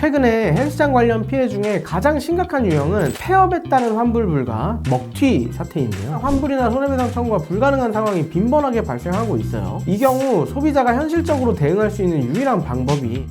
최근에 헬스장 관련 피해 중에 가장 심각한 유형은 폐업에 따른 환불 불가, 먹튀 사태인데요. 환불이나 손해배상 청구가 불가능한 상황이 빈번하게 발생하고 있어요. 이 경우 소비자가 현실적으로 대응할 수 있는 유일한 방법이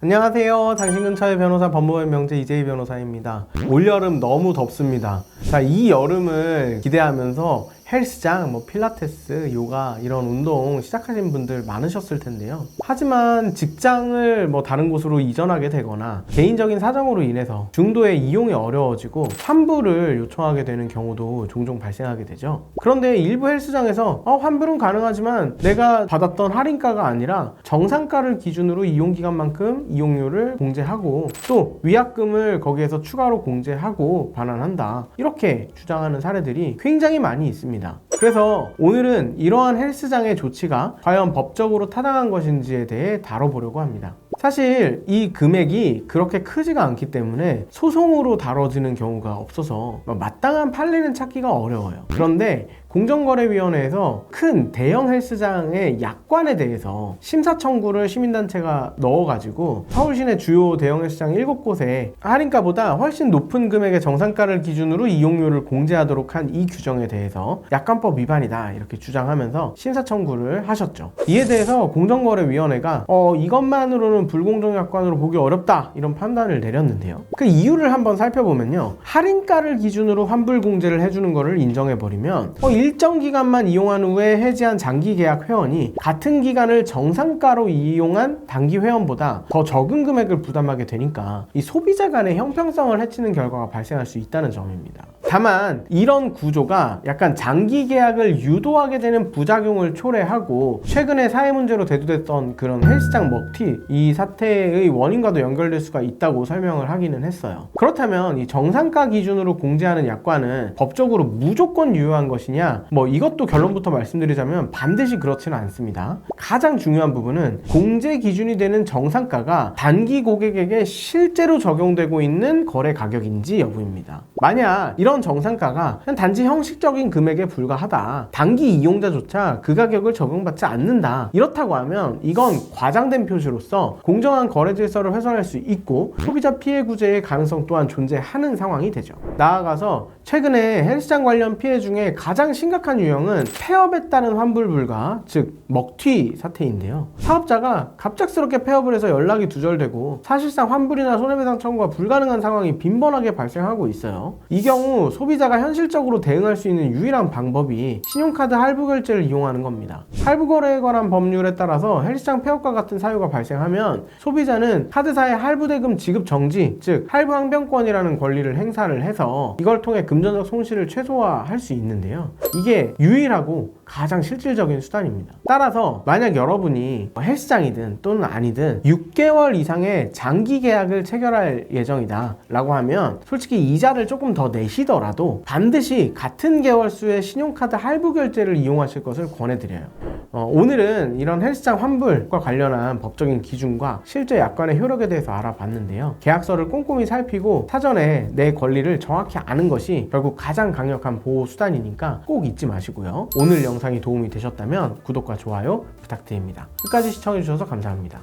안녕하세요. 당신 근처의 변호사 법무법인 명재 이재희 변호사입니다. 올여름 너무 덥습니다. 자, 이 여름을 기대하면서 헬스장, 필라테스, 요가 이런 운동 시작하신 분들 많으셨을 텐데요. 하지만 직장을 다른 곳으로 이전하게 되거나 개인적인 사정으로 인해서 중도의 이용이 어려워지고 환불을 요청하게 되는 경우도 종종 발생하게 되죠. 그런데 일부 헬스장에서 환불은 가능하지만 내가 받았던 할인가가 아니라 정상가를 기준으로 이용기간만큼 이용료를 공제하고 또 위약금을 거기에서 추가로 공제하고 반환한다, 이렇게 주장하는 사례들이 굉장히 많이 있습니다. 그래서 오늘은 이러한 헬스장의 조치가 과연 법적으로 타당한 것인지에 대해 다뤄보려고 합니다. 사실 이 금액이 그렇게 크지가 않기 때문에 소송으로 다뤄지는 경우가 없어서 마땅한 판례는 찾기가 어려워요. 그런데 공정거래위원회에서 큰 대형 헬스장의 약관에 대해서 심사 청구를 시민단체가 넣어가지고 서울시내 주요 대형 헬스장 7곳에 할인가보다 훨씬 높은 금액의 정상가를 기준으로 이용료를 공제하도록 한 이 규정에 대해서 약관법 위반이다, 이렇게 주장하면서 심사 청구를 하셨죠. 이에 대해서 공정거래위원회가 이것만으로는 불공정 약관으로 보기 어렵다, 이런 판단을 내렸는데요. 그 이유를 한번 살펴보면요, 할인가를 기준으로 환불 공제를 해주는 거를 인정해버리면 일정 기간만 이용한 후에 해지한 장기 계약 회원이 같은 기간을 정상가로 이용한 단기 회원보다 더 적은 금액을 부담하게 되니까 이 소비자 간의 형평성을 해치는 결과가 발생할 수 있다는 점입니다. 다만 이런 구조가 약간 장기 계약을 유도하게 되는 부작용을 초래하고 최근에 사회 문제로 대두됐던 그런 헬스장 먹튀, 이 사태의 원인과도 연결될 수가 있다고 설명을 하기는 했어요. 그렇다면 이 정상가 기준으로 공제하는 약관은 법적으로 무조건 유효한 것이냐? 이것도 결론부터 말씀드리자면 반드시 그렇지는 않습니다. 가장 중요한 부분은 공제 기준이 되는 정상가가 단기 고객에게 실제로 적용되고 있는 거래 가격인지 여부입니다. 만약 이런 정상가가 그냥 단지 형식적인 금액에 불과하다, 단기 이용자조차 그 가격을 적용받지 않는다, 이렇다고 하면 이건 과장된 표시로서 공정한 거래 질서를 훼손할 수 있고 소비자 피해 구제의 가능성 또한 존재하는 상황이 되죠. 나아가서 최근에 헬스장 관련 피해 중에 가장 심각한 유형은 폐업에 따른 환불 불가, 즉 먹튀 사태인데요. 사업자가 갑작스럽게 폐업을 해서 연락이 두절되고 사실상 환불이나 손해배상 청구가 불가능한 상황이 빈번하게 발생하고 있어요. 이 경우 소비자가 현실적으로 대응할 수 있는 유일한 방법이 신용카드 할부 결제를 이용하는 겁니다. 할부 거래에 관한 법률에 따라서 헬스장 폐업과 같은 사유가 발생하면 소비자는 카드사의 할부 대금 지급 정지, 즉 할부 항변권이라는 권리를 행사를 해서 이걸 통해 금전적 손실을 최소화할 수 있는데요. 이게 유일하고 가장 실질적인 수단입니다. 따라서 만약 여러분이 헬스장이든 또는 아니든 6개월 이상의 장기 계약을 체결할 예정이다 라고 하면 솔직히 이자를 조금 더 내시더라도 반드시 같은 개월수의 신용카드 할부 결제를 이용하실 것을 권해드려요. 오늘은 이런 헬스장 환불과 관련한 법적인 기준과 실제 약관의 효력에 대해서 알아봤는데요. 계약서를 꼼꼼히 살피고 사전에 내 권리를 정확히 아는 것이 결국 가장 강력한 보호 수단이니까 꼭 잊지 마시고요. 오늘 영상이 도움이 되셨다면 구독과 좋아요 부탁드립니다. 끝까지 시청해주셔서 감사합니다.